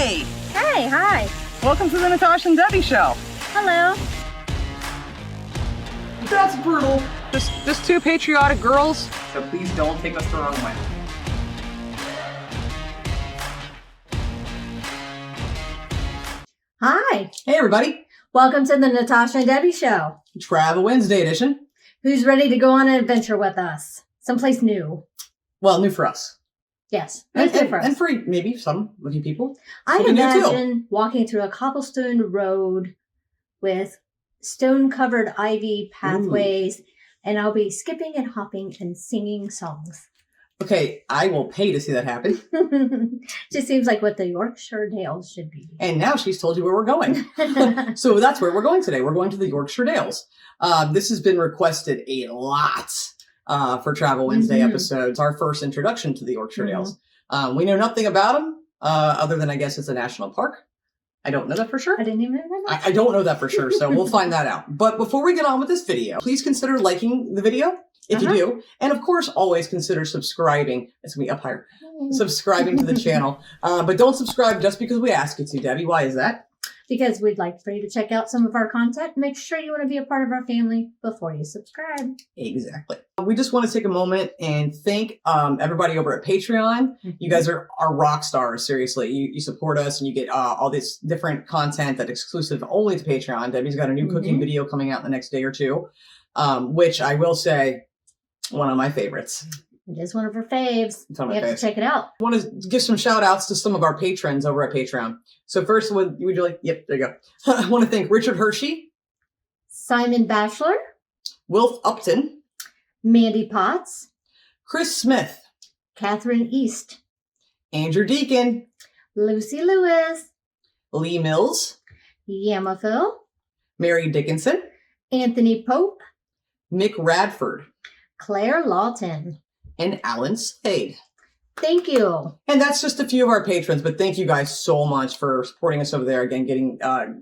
Hey! Hey, hi. Welcome to the Natasha and Debbie show. Hello. That's brutal. Just two patriotic girls, so please don't take us the wrong way. Hi. Hey everybody, Welcome to the Natasha and Debbie show. Travel Wednesday edition. Who's ready to go on an adventure with us? Someplace new. Well, new for us. Yes. And Different. for maybe some of you people. I something new, too. imagine walking through a cobblestone road with stone-covered ivy pathways, and I'll be skipping and hopping and singing songs. Okay, I will pay to see that happen. Just seems like what the Yorkshire Dales should be. And now she's told you where we're going. So that's where we're going today. We're going to the Yorkshire Dales. This has been requested a lot for Travel Wednesday episodes. Our first introduction to the Yorkshire Dales. We know nothing about them other than I guess it's a national park. I don't know that for sure. I didn't even know that. I don't know that for sure, so we'll find that out. But before we get on with this video, please consider liking the video if you do. And of course, always consider subscribing. It's going to be up higher. Subscribing to the channel. But don't subscribe just because we ask you to, Debbie. Why is that? Because we'd like for you to check out some of our content. Make sure you want to be a part of our family before you subscribe. Exactly. We just want to take a moment and thank everybody over at Patreon. You guys are rock stars, seriously. You support us and you get all this different content that's exclusive only to Patreon. Debbie's got a new cooking video coming out in the next day or two, which I will say, one of my favorites. It is one of our faves. It's one of You my have faves. to check it out. I want to give some shout outs to some of our patrons over at Patreon. So first, would you like, yep, there you go. I want to thank Richard Hershey, Simon Batchelor, Wilf Upton, Mandy Potts, Chris Smith, Catherine East, Andrew Deacon, Lucy Lewis, Lee Mills, Yamaphil, Mary Dickinson, Anthony Pope, Nick Radford, Claire Lawton. and Alan Spade. Thank you. And that's just a few of our patrons, but thank you guys so much for supporting us over there. Again, getting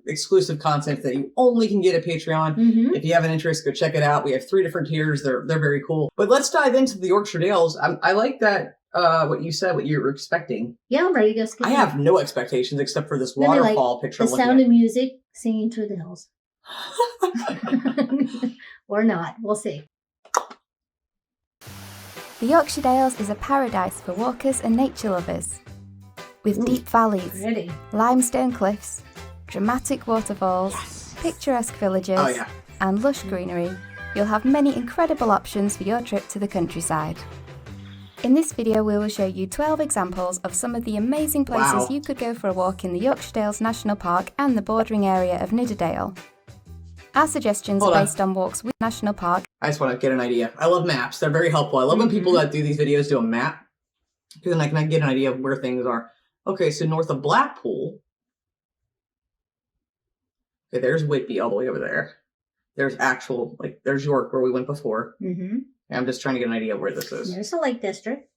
exclusive content that you only can get at Patreon. If you have an interest, go check it out. We have 3 different tiers. They're very cool. But let's dive into the Yorkshire Dales. I like that, what you said, what you were expecting. Yeah, I'm ready to go skip. I have no expectations except for this Maybe waterfall picture. The sound of music singing through the hills. Or not. We'll see. The Yorkshire Dales is a paradise for walkers and nature lovers. With deep valleys, Ready. limestone cliffs, dramatic waterfalls, picturesque villages, and lush greenery, you'll have many incredible options for your trip to the countryside. In this video, we will show you 12 examples of some of the amazing places you could go for a walk in the Yorkshire Dales National Park and the bordering area of Nidderdale. Our suggestions are based on walks with National Park. I just want to get an idea. I love maps. They're very helpful. I love when people that do these videos do a map, because then I can get an idea of where things are. Okay, so north of Blackpool. Okay, there's Whitby all the way over there. There's actual, there's York where we went before. And I'm just trying to get an idea of where this is. There's the Lake District.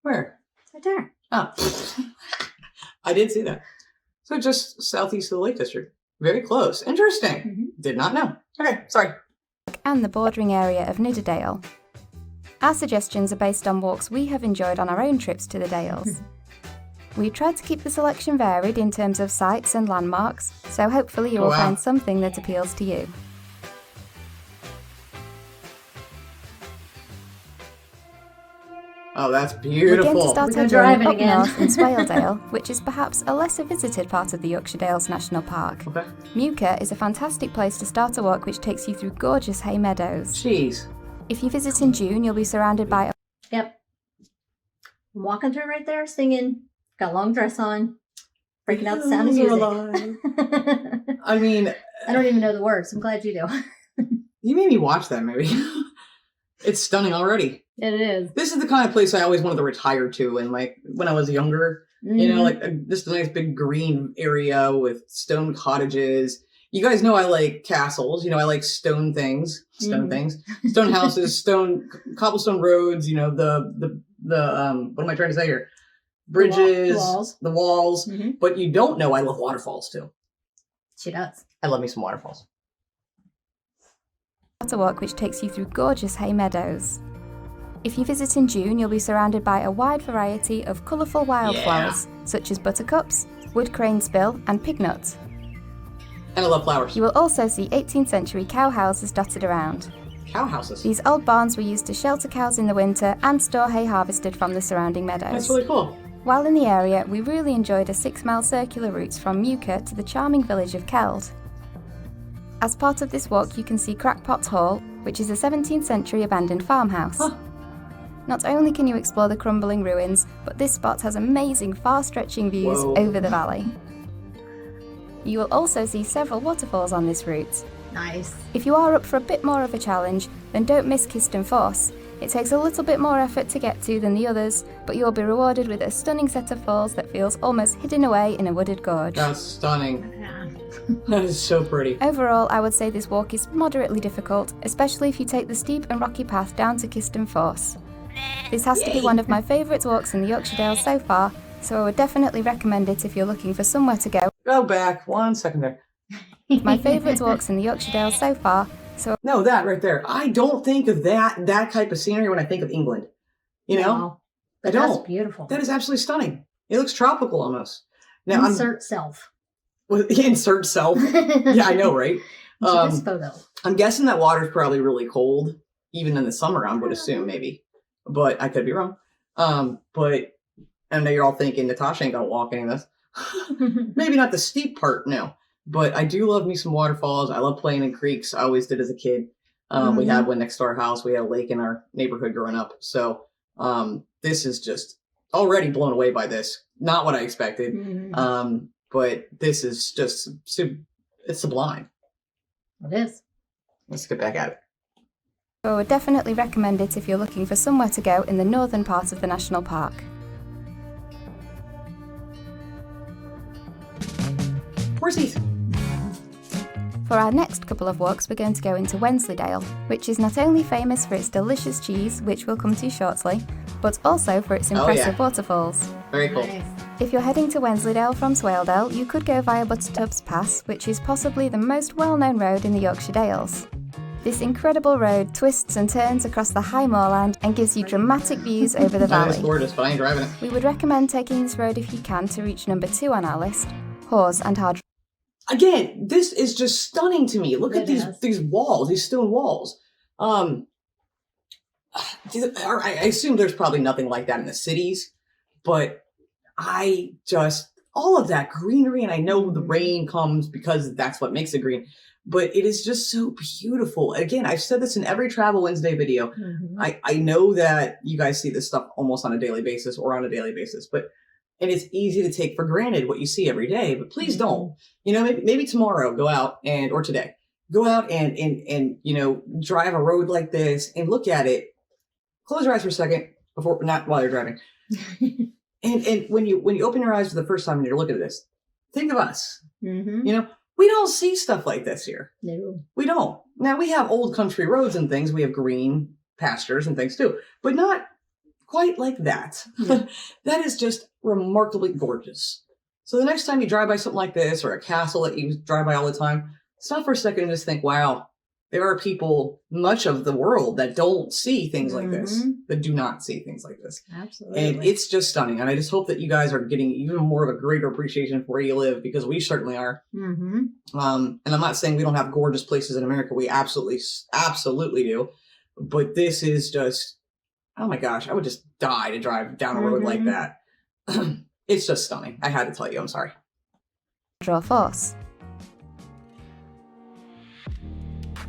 Where? Right there. Oh, I did see that. So just southeast of the Lake District. Very close. Interesting. Did not know. Okay, sorry. And the bordering area of Nidderdale. Our suggestions are based on walks we have enjoyed on our own trips to the Dales. We tried to keep the selection varied in terms of sites and landmarks, so hopefully you will find something that appeals to you. Oh, that's beautiful. We're going to start our journey up north in Swaledale, which is perhaps a lesser visited part of the Yorkshire Dales National Park. Mucke is a fantastic place to start a walk which takes you through gorgeous hay meadows. Jeez. If you visit in June, you'll be surrounded by... Yep. I'm walking through right there, singing. Got a long dress on. Breaking out the sound of music. I mean... I don't even know the words. I'm glad you do. You made me watch that movie. It's stunning already. It is. This is the kind of place I always wanted to retire to, and when I was younger, you know, just a nice big green area with stone cottages. You guys know I like castles. You know, I like stone things, stone houses, cobblestone roads. You know, the what am I trying to say here? Bridges, the walls. But you don't know I love waterfalls too. She does. I love me some waterfalls. A walk which takes you through gorgeous hay meadows. If you visit in June, you'll be surrounded by a wide variety of colourful wildflowers, such as buttercups, wood cranesbill and pignut. And I love flowers. You will also see 18th century cow houses dotted around. Cow houses? These old barns were used to shelter cows in the winter and store hay harvested from the surrounding meadows. That's really cool. While in the area, we really enjoyed a 6-mile circular route from Muka to the charming village of Keld. As part of this walk, you can see Crackpot's Hall, which is a 17th century abandoned farmhouse. Huh. Not only can you explore the crumbling ruins, but this spot has amazing far-stretching views over the valley. You will also see several waterfalls on this route. Nice. If you are up for a bit more of a challenge, then don't miss Kiston Foss. It takes a little bit more effort to get to than the others, but you'll be rewarded with a stunning set of falls that feels almost hidden away in a wooded gorge. That's stunning. Yeah. That is so pretty. Overall, I would say this walk is moderately difficult, especially if you take the steep and rocky path down to Kiston Foss. This has to be one of my favourite walks in the Yorkshire Dales so far, so I would definitely recommend it if you're looking for somewhere to go. Go back 1 second there. My favourite walks in the Yorkshire Dales so far, so... No, that right there. I don't think of that type of scenery when I think of England. You know? No, but I don't. that's beautiful. That is absolutely stunning. It looks tropical almost. Now Insert self. Insert self. Yeah, I know, right? This photo. I'm guessing that water's probably really cold, even in the summer, I would assume, maybe. But I could be wrong. But I know you're all thinking, Natasha ain't gonna walk any of this. Maybe not the steep part, no. But I do love me some waterfalls. I love playing in creeks. I always did as a kid. We had one next to our house. We had a lake in our neighborhood growing up. So this is just already blown away by this. Not what I expected. But this is just, it's sublime. It is. Let's get back at it. I would definitely recommend it if you're looking for somewhere to go in the northern part of the national park. Where's Heath? For our next couple of walks, we're going to go into Wensleydale, which is not only famous for its delicious cheese, which we'll come to shortly, but also for its impressive waterfalls. Very cool. Nice. If you're heading to Wensleydale from Swaledale, you could go via Buttertubs Pass, which is possibly the most well-known road in the Yorkshire Dales. This incredible road twists and turns across the high moorland and gives you dramatic views over the valley. It's gorgeous, but I ain't driving it. We would recommend taking this road if you can to reach number 2 on our list, Hawes and Hard. Again, this is just stunning to me. Look at these walls, these stone walls. I assume there's probably nothing like that in the cities, but all of that greenery, and I know the rain comes because that's what makes it green, but it is just so beautiful. Again, I've said this in every Travel Wednesday video. I know that you guys see this stuff almost on a daily basis, and it's easy to take for granted what you see every day, but please don't. You know, maybe tomorrow go out or today, go out and you know, drive a road like this and look at it. Close your eyes for a second not while you're driving. and when you open your eyes for the first time and you're looking at this, think of us. You know, we don't see stuff like this here. No. We don't. Now we have old country roads and things. We have green pastures and things too, but not quite like that. That is just remarkably gorgeous. So the next time you drive by something like this or a castle that you drive by all the time, stop for a second and just think, wow, there are people, much of the world, that don't see things like this, that do not see things like this. Absolutely. And it's just stunning. And I just hope that you guys are getting even more of a greater appreciation for where you live, because we certainly are. And I'm not saying we don't have gorgeous places in America. We absolutely do. But this is just, oh my gosh, I would just die to drive down a road like that. It's just stunning. I had to tell you, I'm sorry. Draw Force.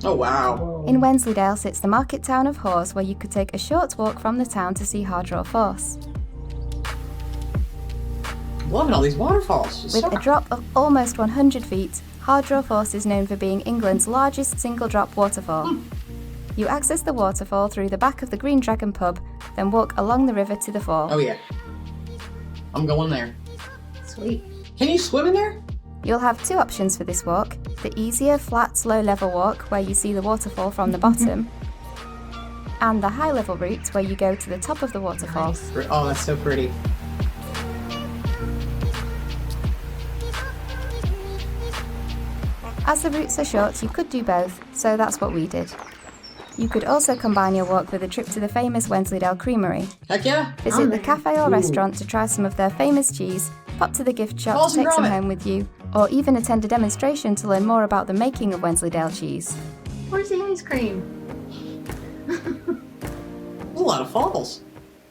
Oh, wow. In Wensleydale sits the market town of Hawes, where you could take a short walk from the town to see Hardraw Force. Loving all these waterfalls. With a drop of almost 100 feet, Hardraw Force is known for being England's largest single-drop waterfall. You access the waterfall through the back of the Green Dragon pub, then walk along the river to the fall. Oh, yeah. I'm going there. Sweet. Can you swim in there? You'll have 2 options for this walk. The easier, flat, low-level walk, where you see the waterfall from the bottom, and the high-level route, where you go to the top of the waterfall. Oh, that's so pretty. As the routes are short, you could do both, so that's what we did. You could also combine your walk with a trip to the famous Wensleydale Creamery. Heck yeah. Visit the cafe or restaurant to try some of their famous cheese, pop to the gift shop to take some home with you, or even attend a demonstration to learn more about the making of Wensleydale cheese. Where's the ice cream? There's a lot of falls.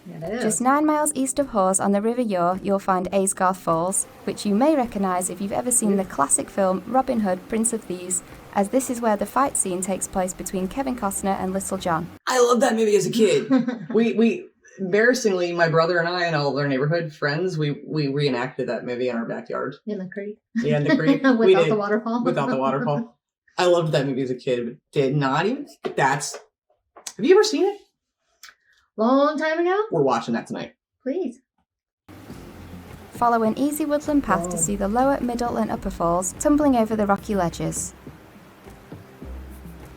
It is. Just 9 miles east of Hawes on the River Yore, you'll find Aysgarth Falls, which you may recognise if you've ever seen the classic film Robin Hood, Prince of Thieves, as this is where the fight scene takes place between Kevin Costner and Little John. I loved that movie as a kid. we embarrassingly, my brother and I and all of our neighborhood friends, we reenacted that movie in our backyard. In the creek. Yeah, in the creek. Without the waterfall. Without the waterfall. I loved that movie as a kid, but did not even think that's... Have you ever seen it? Long time ago? We're watching that tonight. Please. Follow an easy woodland path to see the lower, middle and upper falls tumbling over the rocky ledges.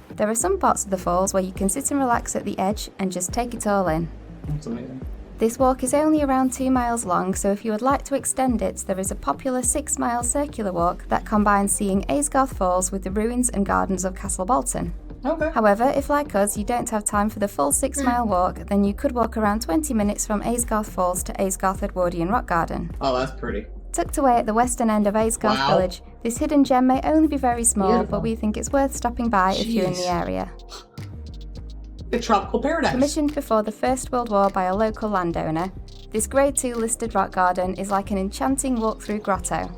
There are some parts of the falls where you can sit and relax at the edge and just take it all in. That's amazing. This walk is only around 2 miles long, so if you would like to extend it, there is a popular 6-mile circular walk that combines seeing Aysgarth Falls with the ruins and gardens of Castle Bolton. Okay. However, if like us, you don't have time for the full 6-mile walk, then you could walk around 20 minutes from Aysgarth Falls to Aysgarth Edwardian Rock Garden. Oh, that's pretty. Tucked away at the western end of Aysgarth Village, this hidden gem may only be very small, but we think it's worth stopping by if you're in the area. A tropical paradise. Commissioned before the First World War by a local landowner, this Grade 2 listed rock garden is like an enchanting walk-through grotto.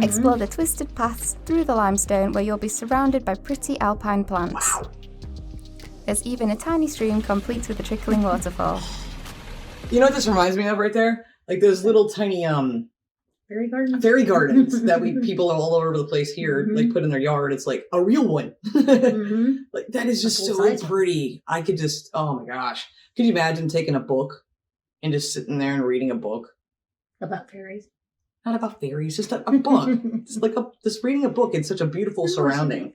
Explore the twisted paths through the limestone where you'll be surrounded by pretty alpine plants. Wow. There's even a tiny stream complete with a trickling waterfall. You know what this reminds me of right there? Like those little tiny fairy gardens that people all over the place here like put in their yard. It's like a real one. Like that is just so pretty. I could just, oh my gosh. Could you imagine taking a book and just sitting there and reading a book? About fairies. Not about fairies, just a book. Just reading a book in such a beautiful surrounding.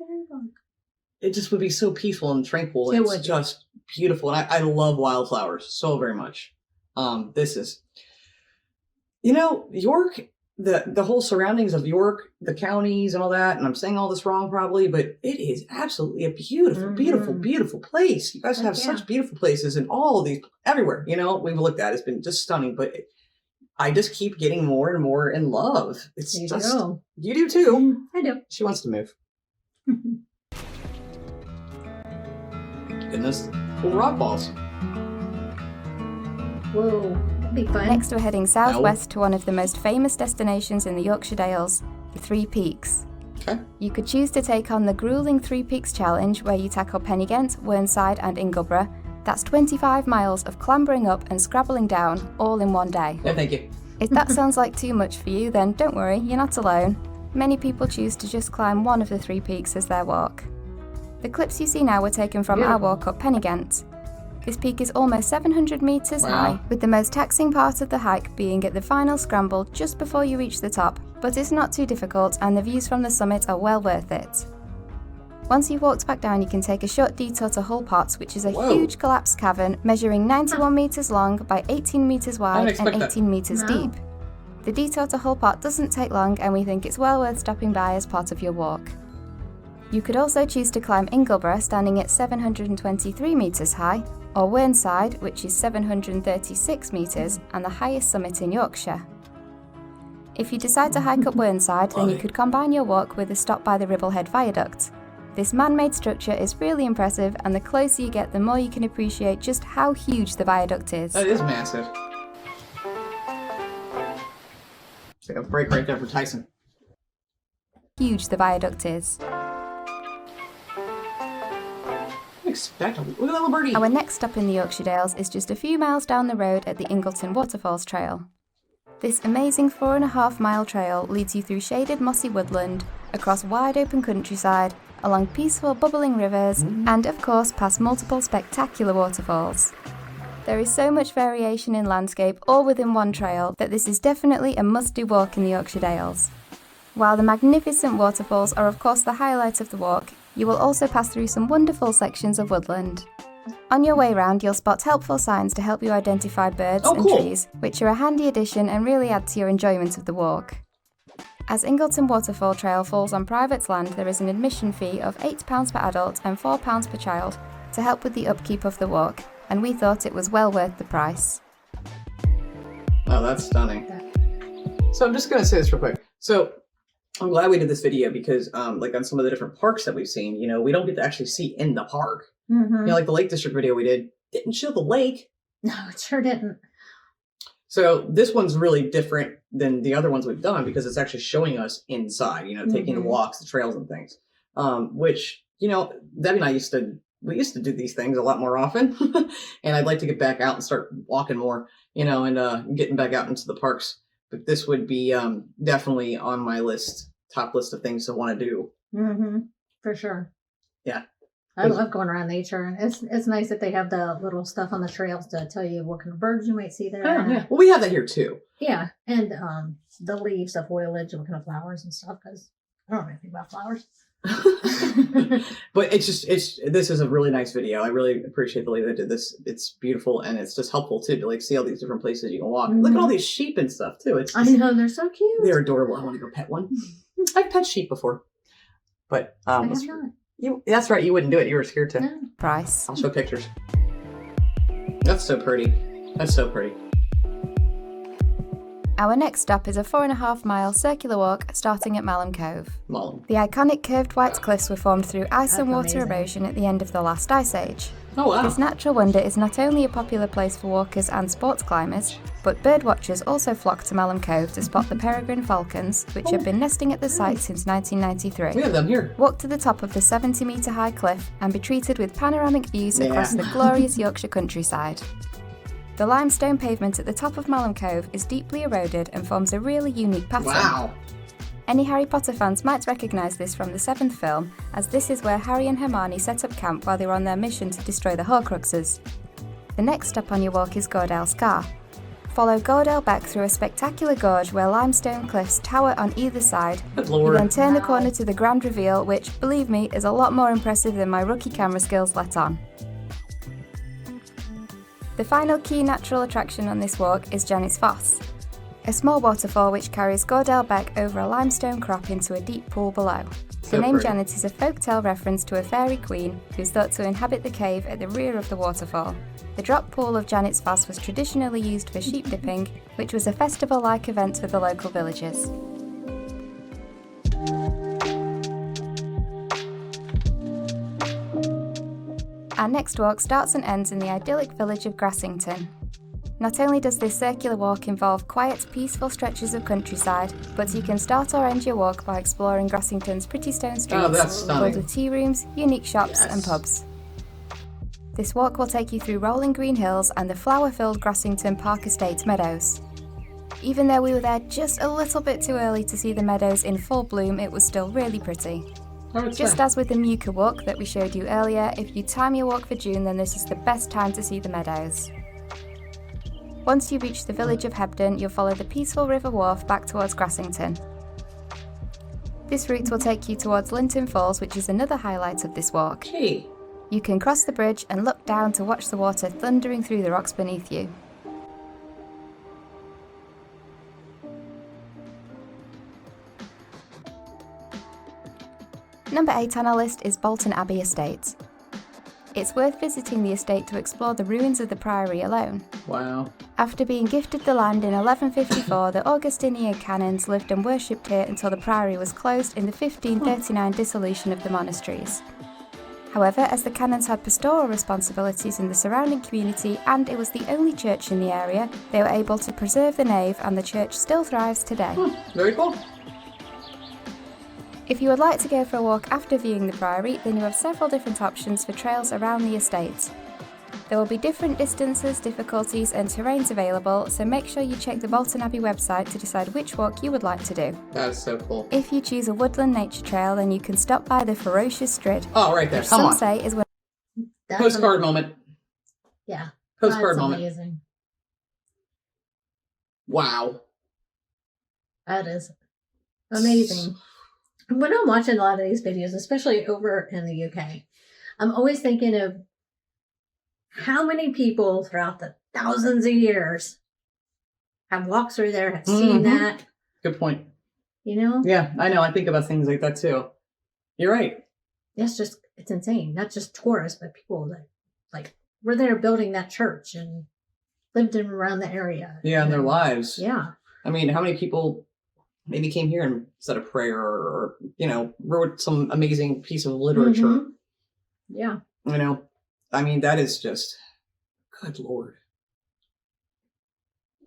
It just would be so peaceful and tranquil. It's just beautiful. And I love wildflowers so very much. This is, York, the whole surroundings of York, the counties and all that, and I'm saying all this wrong probably, but it is absolutely a beautiful, beautiful, beautiful place. You guys have such beautiful places in all of these, everywhere, we've looked at. It's been just stunning, but I just keep getting more and more in love. It's you do too. I do. She wants to move. Goodness, cool rock balls. Whoa, that'd be fun. Next, we're heading southwest to one of the most famous destinations in the Yorkshire Dales, the Three Peaks. Okay. You could choose to take on the grueling Three Peaks Challenge, where you tackle Pennygent, Whernside and Ingleborough. That's 25 miles of clambering up and scrabbling down, all in one day. Yeah, thank you. If that sounds like too much for you, then don't worry, you're not alone. Many people choose to just climb one of the 3 peaks as their walk. The clips you see now were taken from our walk up Pennygent. This peak is almost 700 metres high, with the most taxing part of the hike being at the final scramble just before you reach the top, but it's not too difficult and the views from the summit are well worth it. Once you've walked back down, you can take a short detour to Hull Pot, which is a huge collapsed cavern measuring 91 metres long by 18 metres wide and 18 metres deep. The detour to Hull Pot doesn't take long and we think it's well worth stopping by as part of your walk. You could also choose to climb Ingleborough, standing at 723 metres high, or Whernside, which is 736 metres and the highest summit in Yorkshire. If you decide to hike up Whernside, then you could combine your walk with a stop by the Ribblehead Viaduct. This man-made structure is really impressive, and the closer you get, the more you can appreciate just how huge the viaduct is. That is massive. It's like a break right there for Tyson. Huge the viaduct is. Expect. Look at that little birdie. Our next stop in the Yorkshire Dales is just a few miles down the road at the Ingleton Waterfalls Trail. This amazing 4.5-mile trail leads you through shaded mossy woodland, across wide open countryside, along peaceful bubbling rivers, and of course past multiple spectacular waterfalls. There is so much variation in landscape all within one trail that this is definitely a must-do walk in the Yorkshire Dales. While the magnificent waterfalls are of course the highlight of the walk, you will also pass through some wonderful sections of woodland. On your way round, you'll spot helpful signs to help you identify birds and trees, which are a handy addition and really add to your enjoyment of the walk. As Ingleton Waterfall Trail falls on private land, there is an admission fee of £8 per adult and £4 per child to help with the upkeep of the walk, and we thought it was well worth the price. Oh, that's stunning. So I'm just going to say this real quick. So I'm glad we did this video because like on some of the different parks that we've seen, you know, we don't get to actually see in the park. Mm-hmm. You know, like the Lake District video we didn't show the lake. No, it sure didn't. So this one's really different than the other ones we've done because it's actually showing us inside, you know, taking the walks, the trails and things. Which, you know, Debbie and I we used to do these things a lot more often. And I'd like to get back out and start walking more, you know, and getting back out into the parks. But this would be definitely on my top list of things to want to do. Mm-hmm. For sure. Yeah. I love going around nature, and it's nice that they have the little stuff on the trails to tell you what kind of birds you might see there. Oh, yeah. Well, we have that here too. Yeah, and the leaves, the foliage, and what kind of flowers and stuff. Because I don't know anything about flowers. But this is a really nice video. I really appreciate the lady that did this. It's beautiful, and it's just helpful too to like see all these different places you can walk. Mm-hmm. Look at all these sheep and stuff too. I know, they're so cute. They're adorable. I want to go pet one. I've pet sheep before, but I have not. That's right. You wouldn't do it. You were scared to. No. Price. I'll show pictures. That's so pretty. That's so pretty. Our next stop is a 4.5-mile circular walk starting at Malham Cove. Malham. The iconic curved white cliffs were formed through ice and water erosion at the end of the last ice age. Oh wow. This natural wonder is not only a popular place for walkers and sports climbers, but bird watchers also flock to Malham Cove to spot the peregrine falcons, which have been nesting at the site since 1993. We have them here. Walk to the top of the 70-metre high cliff and be treated with panoramic views across the glorious Yorkshire countryside. The limestone pavement at the top of Malham Cove is deeply eroded and forms a really unique pattern. Wow. Any Harry Potter fans might recognise this from the 7th film, as this is where Harry and Hermione set up camp while they were on their mission to destroy the Horcruxes. The next stop on your walk is Gordale Scar. Follow Gordale Beck through a spectacular gorge where limestone cliffs tower on either side. Good Lord. You then turn the corner to the grand reveal, which, believe me, is a lot more impressive than my rookie camera skills let on. The final key natural attraction on this walk is Janet's Foss, a small waterfall which carries Gordale Beck over a limestone crop into a deep pool below. The name Janet is a folktale reference to a fairy queen who's thought to inhabit the cave at the rear of the waterfall. The drop pool of Janet's Foss was traditionally used for sheep dipping, which was a festival-like event for the local villagers. Our next walk starts and ends in the idyllic village of Grassington. Not only does this circular walk involve quiet, peaceful stretches of countryside, but you can start or end your walk by exploring Grassington's pretty stone streets, filled with tea rooms, unique shops and pubs. This walk will take you through rolling green hills and the flower-filled Grassington Park Estate meadows. Even though we were there just a little bit too early to see the meadows in full bloom, it was still really pretty. Just as with the Muka walk that we showed you earlier, if you time your walk for June, then this is the best time to see the meadows. Once you reach the village of Hebden, you'll follow the peaceful river wharf back towards Grassington. This route will take you towards Linton Falls, which is another highlight of this walk. Hey. You can cross the bridge and look down to watch the water thundering through the rocks beneath you. Number 8 on our list is Bolton Abbey Estate. It's worth visiting the estate to explore the ruins of the priory alone. Wow. After being gifted the land in 1154, the Augustinian canons lived and worshipped here until the priory was closed in the 1539 dissolution of the monasteries. However, as the canons had pastoral responsibilities in the surrounding community and it was the only church in the area, they were able to preserve the nave and the church still thrives today. Very cool. If you would like to go for a walk after viewing the priory, then you have several different options for trails around the estate. There will be different distances, difficulties and terrains available, so make sure you check the Bolton Abbey website to decide which walk you would like to do. That's so cool. If you choose a woodland nature trail, then you can stop by the Ferocious Strid. Oh, right there. Which Come some on. say is one. Postcard moment. Yeah. Postcard moment. Amazing. Wow. That is amazing. When I'm watching a lot of these videos, especially over in the UK, I'm always thinking of how many people throughout the thousands of years have walked through there, have seen that. Good point. You know? Yeah, I know. I think about things like that too. You're right. It's just it's insane. Not just tourists, but people that like were there building that church and lived in around the area. Yeah, and their lives. Yeah. I mean, how many people maybe came here and said a prayer or, wrote some amazing piece of literature? Mm-hmm. Yeah. I mean, that is just, good Lord.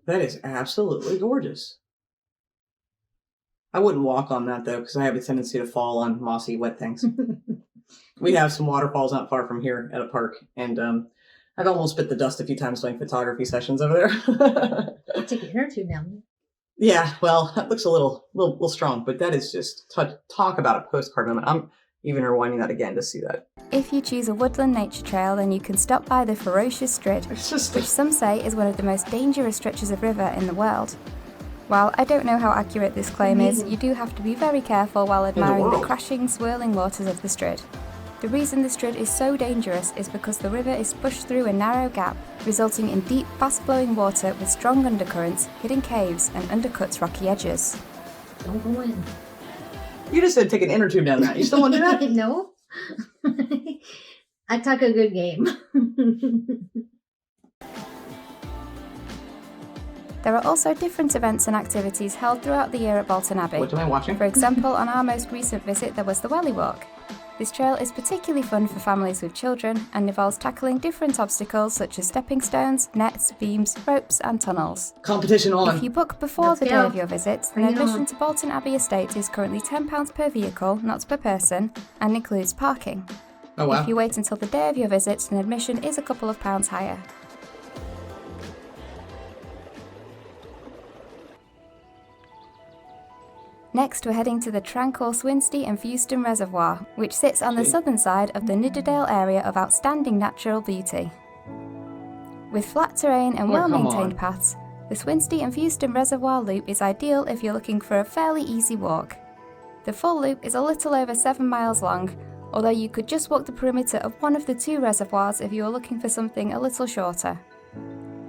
That is absolutely gorgeous. I wouldn't walk on that, though, because I have a tendency to fall on mossy, wet things. We have some waterfalls not far from here at a park, and I've almost bit the dust a few times doing photography sessions over there. I'll take an or two down. Yeah, well, that looks a little strong, but that is just talk about a postcard moment. I'm even rewinding that again to see that. If you choose a woodland nature trail, then you can stop by the Ferocious Strid, which some say is one of the most dangerous stretches of river in the world. While I don't know how accurate this claim is, you do have to be very careful while admiring the crashing, swirling waters of the Strid. The reason the Strid is so dangerous is because the river is pushed through a narrow gap, resulting in deep, fast-flowing water with strong undercurrents, hidden caves, and undercuts rocky edges. Don't go in. You just said take an inner tube down that. You still want to do that? No. I talk a good game. There are also different events and activities held throughout the year at Bolton Abbey. What am I watching? For example, on our most recent visit there was the Welly Walk. This trail is particularly fun for families with children and involves tackling different obstacles such as stepping stones, nets, beams, ropes and tunnels. Competition on. If you book before the day of your visit, then admission to Bolton Abbey Estate is currently £10 per vehicle, not per person, and includes parking. Oh wow. If you wait until the day of your visit, then admission is a couple of pounds higher. Next, we're heading to the tranquil Swinsty and Fewston Reservoir, which sits on the southern side of the Nidderdale area of outstanding natural beauty. With flat terrain and well-maintained paths, the Swinsty and Fewston Reservoir Loop is ideal if you're looking for a fairly easy walk. The full loop is a little over 7 miles long, although you could just walk the perimeter of one of the two reservoirs if you were looking for something a little shorter.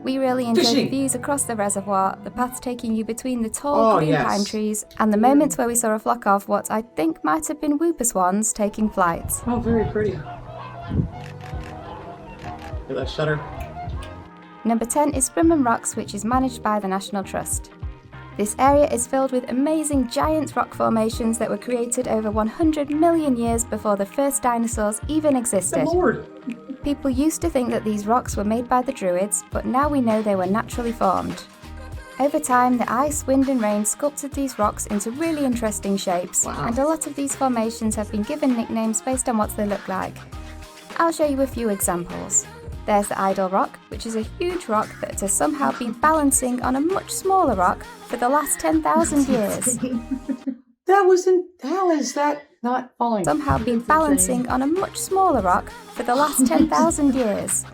We really enjoyed the views across the reservoir, the paths taking you between the tall green pine trees, and the moments where we saw a flock of what I think might have been whooper swans taking flight. Oh, very pretty. Hear that shutter? Number 10 is Brimham Rocks, which is managed by the National Trust. This area is filled with amazing giant rock formations that were created over 100 million years before the first dinosaurs even existed. Good Lord. People used to think that these rocks were made by the Druids, but now we know they were naturally formed. Over time, the ice, wind and rain sculpted these rocks into really interesting shapes, and a lot of these formations have been given nicknames based on what they look like. I'll show you a few examples. There's the Idol Rock, which is a huge rock that has somehow been balancing on a much smaller rock for the last 10,000 years. How is that not falling? Somehow been balancing on a much smaller rock for the last 10,000 years.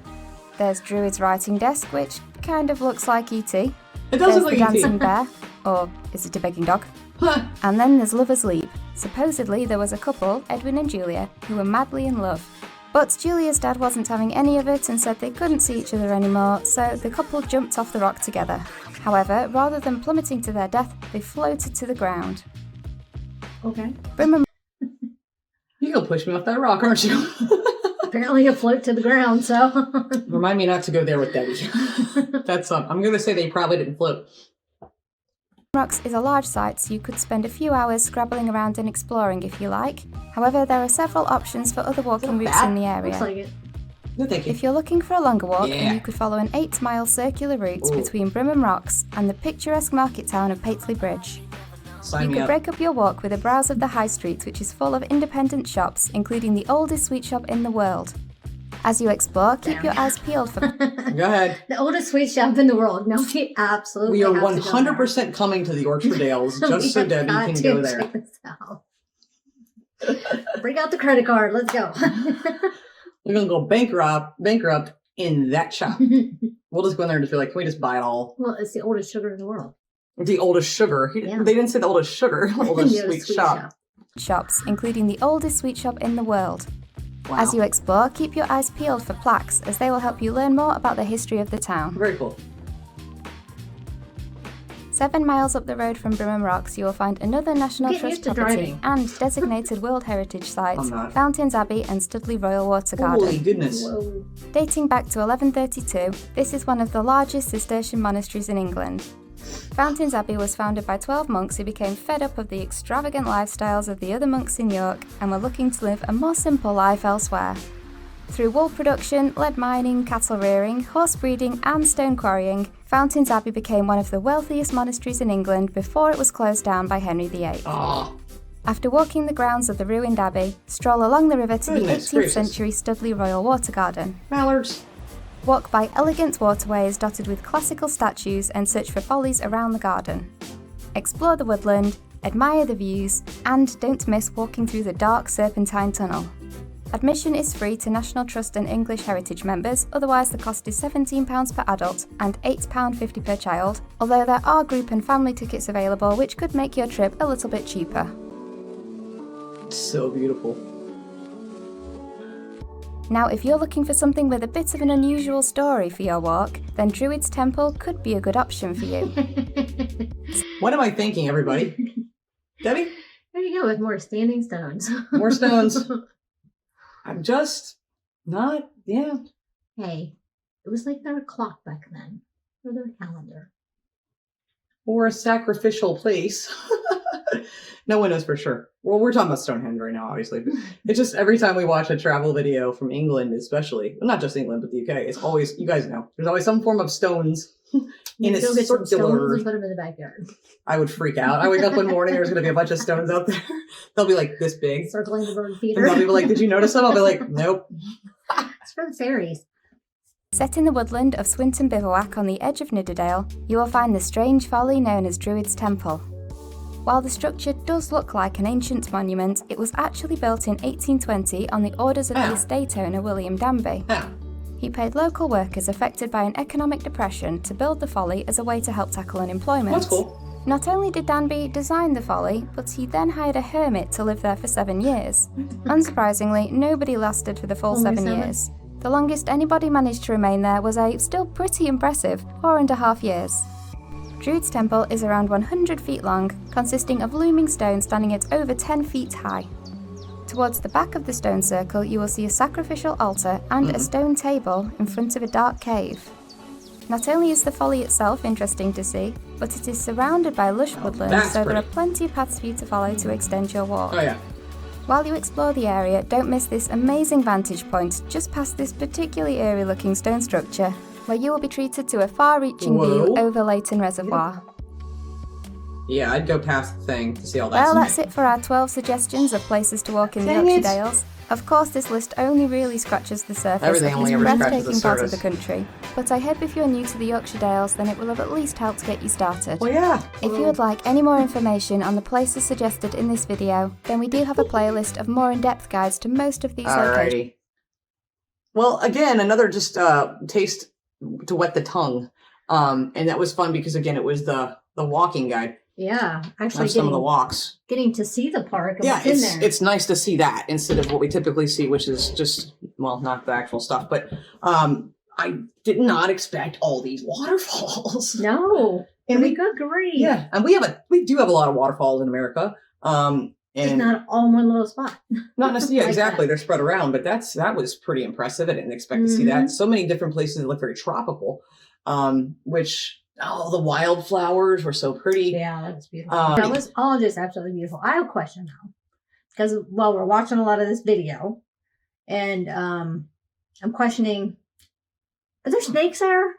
There's Druid's Writing Desk, which kind of looks like E.T. It does look like There's the E.T. Dancing Bear, or is it a begging dog? Huh. And then there's Lover's Leap. Supposedly there was a couple, Edwin and Julia, who were madly in love. But Julia's dad wasn't having any of it and said they couldn't see each other anymore, so the couple jumped off the rock together. However, rather than plummeting to their death, they floated to the ground. Okay. You're going to push me off that rock, aren't you? Apparently you float to the ground, so... Remind me not to go there with Debbie. That's I'm going to say they probably didn't float. Rocks is a large site, so you could spend a few hours scrabbling around and exploring if you like. However, there are several options for other walking routes in the area. Looks like it. No, thank you. If you're looking for a longer walk, then you could follow an 8-mile circular route between Brimham Rocks and the picturesque market town of Paisley Bridge. You could break up your walk with a browse of the high street, which is full of independent shops, including the oldest sweet shop in the world. As you explore, keep your eyes peeled for... Go ahead. The oldest sweet shop in the world. No, we absolutely We are have 100% coming to the Yorkshire Dales just so Debbie can go there. Bring out the credit card. Let's go. We're going to go bankrupt in that shop. We'll just go in there and just be like, can we just buy it all? Well, it's the oldest sugar in the world. The oldest sugar. Yeah. They didn't say the oldest sugar. The oldest sweet shop. Shops, including the oldest sweet shop in the world. Wow. As you explore, keep your eyes peeled for plaques, as they will help you learn more about the history of the town. Very cool. 7 miles up the road from Brimham Rocks, you will find another National Get Trust used to property driving. and designated World Heritage sites, Fountains Abbey and Studley Royal Water Garden. Holy goodness. Whoa. Dating back to 1132, this is one of the largest Cistercian monasteries in England. Fountains Abbey was founded by 12 monks who became fed up of the extravagant lifestyles of the other monks in York and were looking to live a more simple life elsewhere. Through wool production, lead mining, cattle rearing, horse breeding and stone quarrying, Fountains Abbey became one of the wealthiest monasteries in England before it was closed down by Henry VIII. After walking the grounds of the ruined abbey, stroll along the river to the 18th century Studley Royal Water Garden. Mallards. Walk by elegant waterways dotted with classical statues and search for follies around the garden. Explore the woodland, admire the views, and don't miss walking through the dark serpentine tunnel. Admission is free to National Trust and English Heritage members, otherwise the cost is £17 per adult and £8.50 per child, although there are group and family tickets available which could make your trip a little bit cheaper. So beautiful. Now, if you're looking for something with a bit of an unusual story for your walk, then Druid's Temple could be a good option for you. What am I thinking, everybody? Debbie? There you go, with more standing stones. More stones. I'm just not, Hey, it was like their clock back then, or their calendar. Or a sacrificial place. No one knows for sure. Well, we're talking about Stonehenge right now, obviously. But it's just every time we watch a travel video from England, especially, well, not just England, but the UK, it's always, you guys know, there's always some form of stones in a Go get some circular. stones and put them in the backyard. I would freak out. I wake up one morning, there's going to be a bunch of stones out there. They'll be like this big. Circling the bird And feeder. I'll be like, did you notice them? I'll be like, nope. It's for the fairies. Set in the woodland of Swinton Bivouac on the edge of Nidderdale, you will find the strange folly known as Druid's Temple. While the structure does look like an ancient monument, it was actually built in 1820 on the orders of the estate owner William Danby. He paid local workers affected by an economic depression to build the folly as a way to help tackle unemployment. That's cool. Not only did Danby design the folly, but he then hired a hermit to live there for 7 years. Unsurprisingly, nobody lasted for the full 7 years. The longest anybody managed to remain there was a still pretty impressive 4.5 years. Druid's Temple is around 100 feet long, consisting of looming stone standing at over 10 feet high. Towards the back of the stone circle, you will see a sacrificial altar and a stone table in front of a dark cave. Not only is the folly itself interesting to see, but it is surrounded by lush woodland, so there are plenty of paths for you to follow to extend your walk. While you explore the area, don't miss this amazing vantage point just past this particularly eerie looking stone structure, where you will be treated to a far-reaching view over Leighton Reservoir. Yeah, I'd go past the thing to see all that Well, stuff. that's it for our 12 suggestions of places to walk in the Yorkshire Dales. Of course, this list only really scratches the surface of this breathtaking part of the country, but I hope if you're new to the Yorkshire Dales, then it will have at least helped get you started. Well, yeah. If you would like any more information on the places suggested in this video, then we do have a playlist of more in-depth guides to most of these locations. Well, again, another just taste to wet the tongue. And that was fun because, again, it was the walking guide. Yeah, actually some of the walks. Getting to see the park and yeah, what's in there. It's nice to see that instead of what we typically see, which is just, well, not the actual stuff. But I did not expect all these waterfalls. No. And good grief. Yeah, and we do have a lot of waterfalls in America. And it's not all in one little spot. Not necessarily, like exactly. They're spread around, but that was pretty impressive. I didn't expect to see that. So many different places that look very tropical, which... Oh, the wildflowers were so pretty. Yeah, that was beautiful. That was all just absolutely beautiful. I have a question now. Because while we're watching a lot of this video, and I'm questioning, are there snakes there?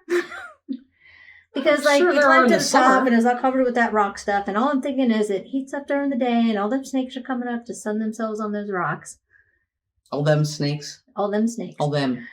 Because like you climb to the top and it's all covered with that rock stuff, and all I'm thinking is it heats up during the day and all them snakes are coming up to sun themselves on those rocks. All them snakes? All them snakes. All them.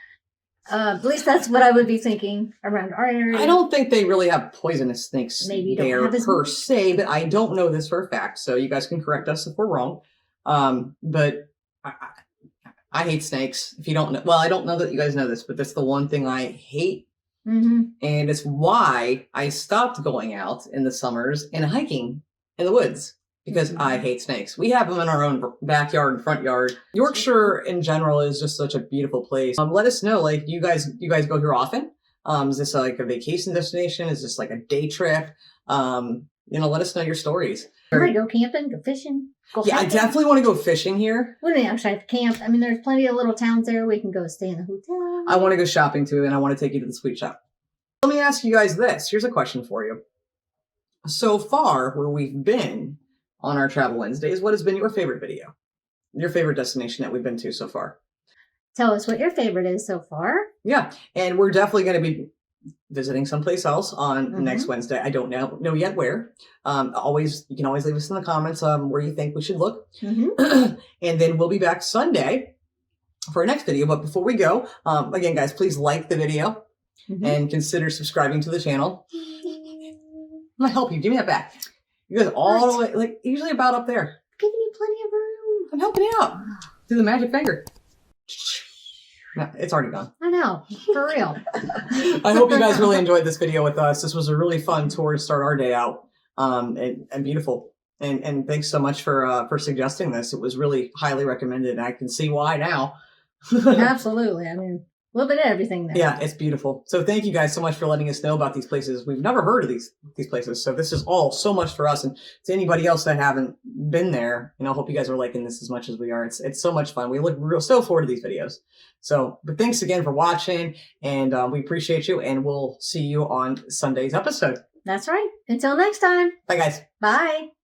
At least that's what I would be thinking around our area. I don't think they really have poisonous snakes there per se, but I don't know this for a fact. So you guys can correct us if we're wrong. But I hate snakes. If you don't know, well, I don't know that you guys know this, but that's the one thing I hate. And it's why I stopped going out in the summers and hiking in the woods. Because I hate snakes. We have them in our own backyard and front yard. Yorkshire in general is just such a beautiful place. Let us know, like, you guys go here often? Is this like a vacation destination? Is this like a day trip? Let us know your stories. You ready to go camping, go fishing? Go Yeah, hiking? I definitely want to go fishing here. We don't actually have to camp. I mean, there's plenty of little towns there. We can go stay in a hotel. I want to go shopping too, and I want to take you to the sweet shop. Let me ask you guys this. Here's a question for you. So far, where we've been on our Travel Wednesdays, what has been your favorite video? Your favorite destination that we've been to so far? Tell us what your favorite is so far. Yeah, and we're definitely going to be visiting someplace else on next Wednesday. I don't know yet where. You can always leave us in the comments where you think we should look. And then we'll be back Sunday for our next video. But before we go, again, guys, please like the video and consider subscribing to the channel. I'm gonna help you. Give me that back. You guys all the way, like usually about up there. I'm giving you plenty of room. I'm helping you out. Do the magic finger. No, it's already gone. I know, for real. I hope you guys really enjoyed this video with us. This was a really fun tour to start our day out, and beautiful. And thanks so much for suggesting this. It was really highly recommended, and I can see why now. Absolutely. I mean, a little bit of everything there. Yeah, it's beautiful. So thank you guys so much for letting us know about these places. We've never heard of these places, so this is all so much for us. And to anybody else that haven't been there, I hope you guys are liking this as much as we are. It's so much fun. We look so forward to these videos. So, but thanks again for watching, and we appreciate you, and we'll see you on Sunday's episode. That's right. Until next time. Bye, guys. Bye.